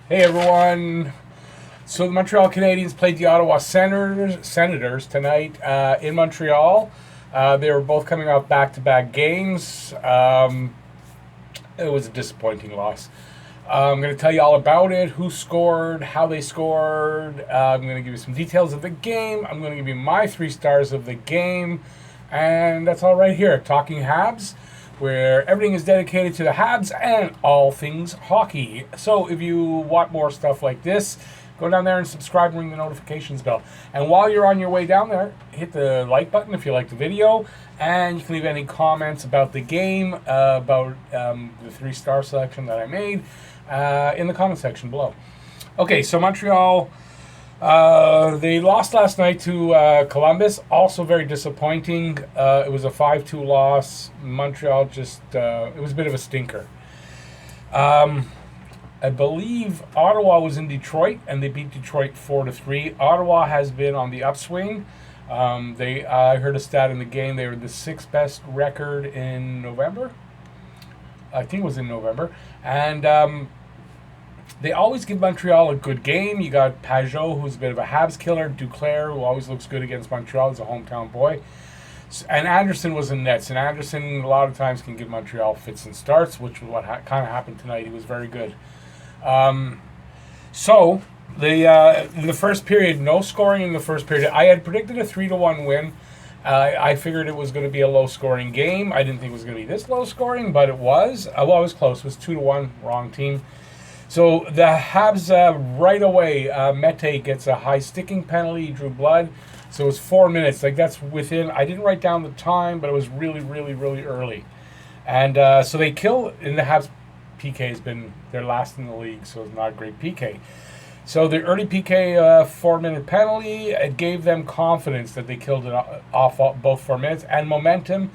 Hey everyone. So the Montreal Canadiens played the Ottawa Senators tonight in Montreal. They were both coming off back-to-back games. It was a disappointing loss. I'm going to tell you all about it, who scored, how they scored. I'm going to give you some details of the game. I'm going to give you my 3 stars of the game. And that's all right here at Talking Habs, where everything is dedicated to the Habs and all things hockey. So if you want more stuff like this, go down there and subscribe and ring the notifications bell. And while you're on your way down there, hit the like button if you like the video. And you can leave any comments about the game, about the 3-star selection that I made in the comment section below. Okay, so Montreal, they lost last night to Columbus. Also very disappointing. It was a 5-2 loss. Montreal just, it was a bit of a stinker. I believe Ottawa was in Detroit, and they beat Detroit 4-3. Ottawa has been on the upswing. I heard a stat in the game. They were the 6th best record in November. I think it was in November. And they always give Montreal a good game. You got Pajot, who's a bit of a Habs killer. Duclair, who always looks good against Montreal. He's a hometown boy. And Anderson was in nets. And Anderson, a lot of times, can give Montreal fits and starts, which was what kind of happened tonight. He was very good. So in the first period, no scoring in the first period. I had predicted a 3-1 win. I figured it was going to be a low-scoring game. I didn't think it was going to be this low-scoring, but it was. Well, it was close. It was 2-1, wrong team. So the Habs right away, Mete gets a high sticking penalty. He drew blood. So it was 4 minutes. Like, that's within. I didn't write down the time, but it was really, really, really early. And so they kill. In the Habs, PK has been their last in the league, so it's not a great PK. So the early PK 4-minute penalty, it gave them confidence that they killed it off both 4 minutes and momentum.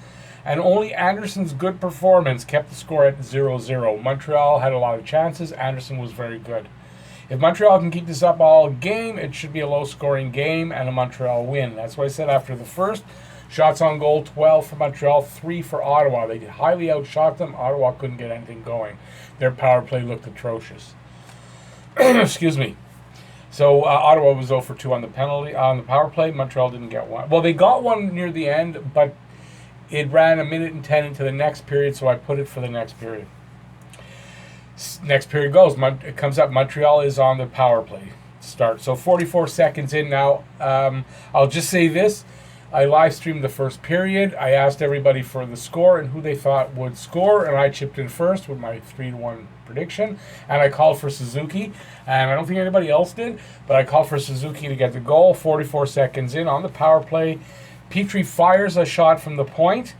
And only Anderson's good performance kept the score at 0-0. Montreal had a lot of chances. Anderson was very good. If Montreal can keep this up all game, it should be a low-scoring game and a Montreal win. That's what I said after the first. Shots on goal, 12 for Montreal, 3 for Ottawa. They highly outshot them. Ottawa couldn't get anything going. Their power play looked atrocious. Excuse me. So Ottawa was 0 for 2 on the power play. Montreal didn't get one. Well, they got one near the end, but it ran 1:10 into the next period, so I put it for the next period. Next period goes. It comes up. Montreal is on the power play start. So 44 seconds in now. I'll just say this. I live streamed the first period. I asked everybody for the score and who they thought would score, and I chipped in first with my 3-1 prediction. And I called for Suzuki, and I don't think anybody else did, but I called for Suzuki to get the goal. 44 seconds in on the power play. Petrie fires a shot from the point.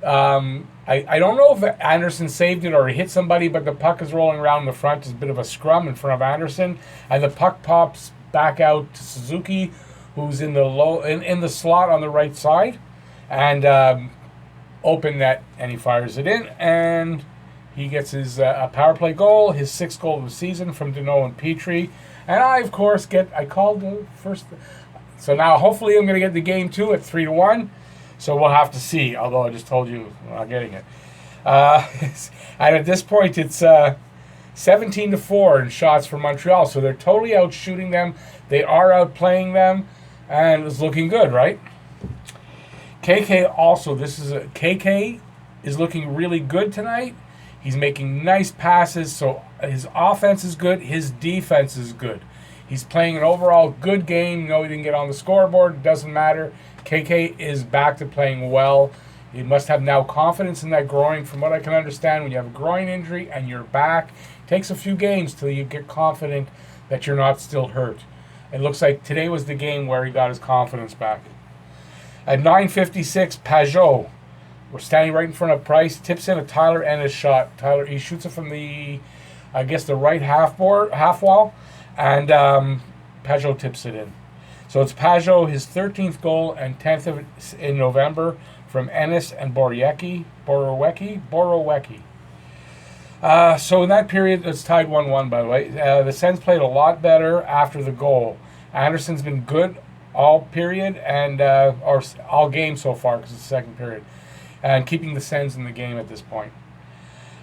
I don't know if Anderson saved it or he hit somebody, but the puck is rolling around in the front. There's a bit of a scrum in front of Anderson, and the puck pops back out to Suzuki, who's in the slot on the right side, and open net, and he fires it in, and he gets his power play goal, his 6th goal of the season from Deneau and Petrie. And I, of course, I called the first. So now hopefully I'm going to get the game too at 3-1. So we'll have to see, although I just told you I'm not getting it. And at this point, it's 17-4 in shots for Montreal. So they're totally out shooting them. They are outplaying them. And it's looking good, right? KK also, KK is looking really good tonight. He's making nice passes, so his offense is good. His defense is good. He's playing an overall good game. No, he didn't get on the scoreboard. It doesn't matter. KK is back to playing well. He must have now confidence in that groin. From what I can understand, when you have a groin injury and you're back, it takes a few games till you get confident that you're not still hurt. It looks like today was the game where he got his confidence back. At 9:56, Pajot, we're standing right in front of Price, tips in a Tyler Ennis shot. Tyler, he shoots it from the right half wall, and Pajot tips it in. So it's Pajot, his 13th goal and 10th in November from Ennis and Borowecki. So in that period, it's tied 1-1, by the way. The Sens played a lot better after the goal. Anderson's been good all period and or all game so far because it's the second period, and keeping the Sens in the game at this point.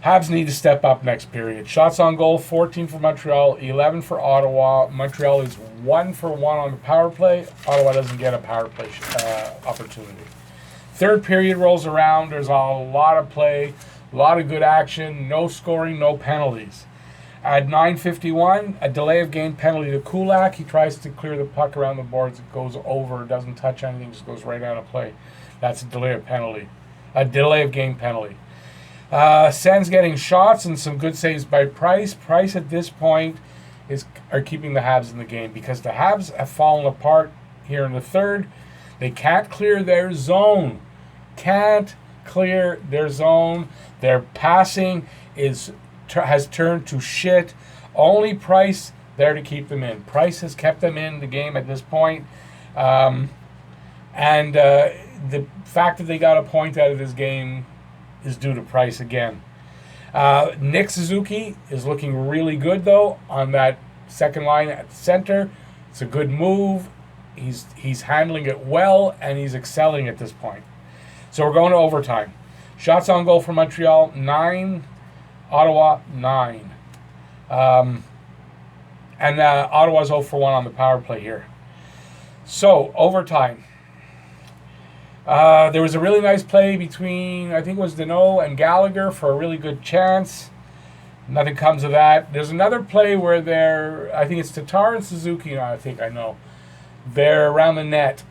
Habs need to step up next period. Shots on goal, 14 for Montreal, 11 for Ottawa. Montreal is 1 for 1 on the power play. Ottawa doesn't get a power play opportunity. Third period rolls around. There's a lot of play, a lot of good action, no scoring, no penalties. At 9:51, a delay of game penalty to Kulak. He tries to clear the puck around the boards. It goes over, doesn't touch anything, just goes right out of play. That's a delay of penalty. A delay of game penalty. Sen's getting shots and some good saves by Price. Price at this point are keeping the Habs in the game because the Habs have fallen apart here in the third. They can't clear their zone. Can't clear their zone. Their passing has turned to shit. Only Price there to keep them in. Price has kept them in the game at this point. The fact that they got a point out of this game is due to Price again. Nick Suzuki is looking really good, though, on that second line at center. It's a good move. He's handling it well, and he's excelling at this point. So we're going to overtime. Shots on goal for Montreal, 9. Ottawa, 9. Ottawa's 0 for 1 on the power play here. So, overtime. There was a really nice play between, I think it was Deneau and Gallagher for a really good chance. Nothing comes of that. There's another play where I think it's Tatar and Suzuki, I know. They're around the net.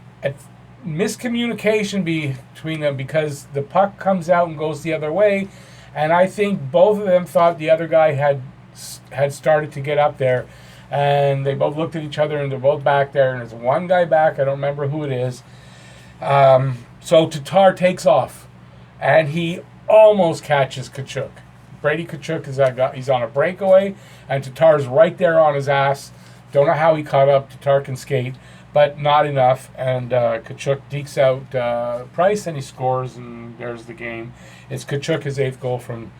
Miscommunication between them because the puck comes out and goes the other way. And I think both of them thought the other guy had started to get up there. And they both looked at each other and they're both back there. And there's one guy back. I don't remember who it is. So Tatar takes off. And he almost catches Tkachuk. Brady Tkachuk is that guy. He's on a breakaway. And Tatar's right there on his ass. Don't know how he caught up. Tatar can skate. But not enough. And Tkachuk dekes out Price and he scores. And there's the game. It's Tkachuk, his 8th goal from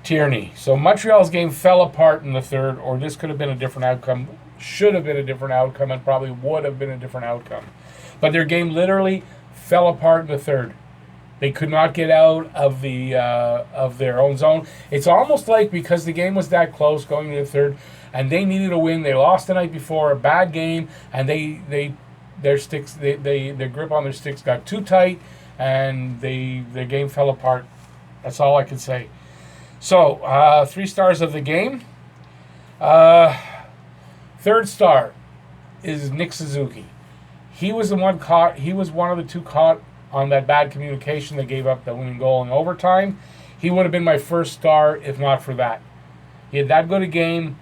Tierney. So Montreal's game fell apart in the third, or this could have been a different outcome, should have been a different outcome, and probably would have been a different outcome. But their game literally fell apart in the third. They could not get out of their own zone. It's almost like because the game was that close going to the third, and they needed a win. They lost the night before, a bad game, and their grip on their sticks got too tight, and their game fell apart. That's all I can say. So, 3 stars of the game. Third star is Nick Suzuki. He was the one caught. He was one of the 2 caught on that bad communication that gave up the winning goal in overtime. He would have been my first star if not for that. He had that good a game.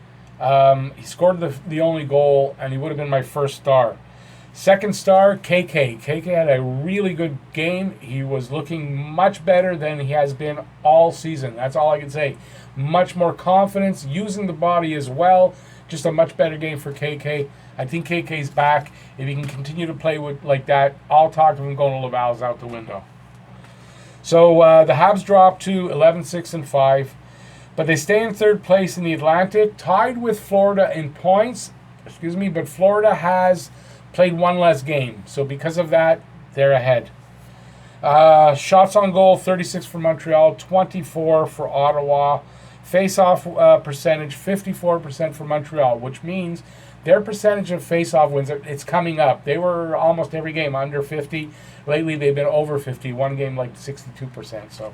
He scored the only goal, and he would have been my first star. Second star, KK. KK had a really good game. He was looking much better than he has been all season. That's all I can say. Much more confidence, using the body as well. Just a much better game for KK. I think KK's back. If he can continue to play like that, all talk of him going to Laval's out the window. So the Habs dropped to 11-6-5. But they stay in third place in the Atlantic, tied with Florida in points. But Florida has played 1 less game. So because of that, they're ahead. Shots on goal, 36 for Montreal, 24 for Ottawa. Face-off percentage, 54% for Montreal, which means their percentage of face-off wins, it's coming up. They were almost every game under 50. Lately, they've been over 50. One game like 62%. So,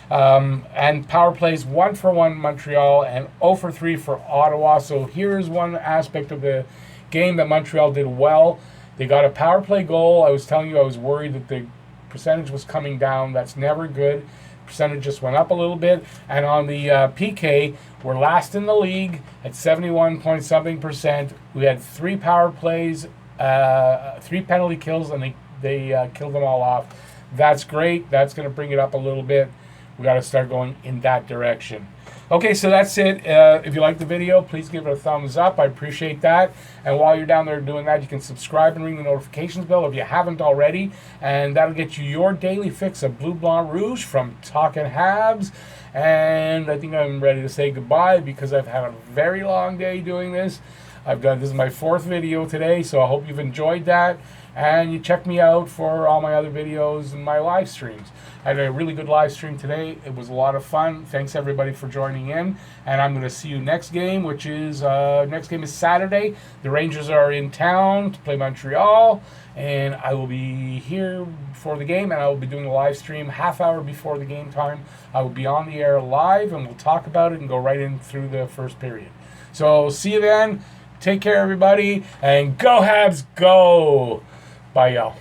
and power plays 1 for 1 Montreal and 0 for 3 for Ottawa. So here's one aspect of the game that Montreal did well. They got a power play goal. I was telling you I was worried that the percentage was coming down. That's never good. Percentage just went up a little bit. And on the PK, we're last in the league at 71-point-something%. We had 3 power plays, 3 penalty kills, and they killed them all off. That's great. That's going to bring it up a little bit. We got to start going in that direction. Okay, so that's it. If you like the video, please give it a thumbs up. I appreciate that. And while you're down there doing that, you can subscribe and ring the notifications bell if you haven't already. And that'll get you your daily fix of Bleu Blanc Rouge from Talking Habs. And I think I'm ready to say goodbye because I've had a very long day doing this. This is my 4th video today, so I hope you've enjoyed that. And you check me out for all my other videos and my live streams. I had a really good live stream today. It was a lot of fun. Thanks everybody for joining in. And I'm going to see you next game, which is next game is Saturday. The Rangers are in town to play Montreal, and I will be here for the game, and I will be doing a live stream half hour before the game time. I will be on the air live, and we'll talk about it and go right in through the first period. So see you then. Take care, everybody, and go Habs, go! Bye, y'all.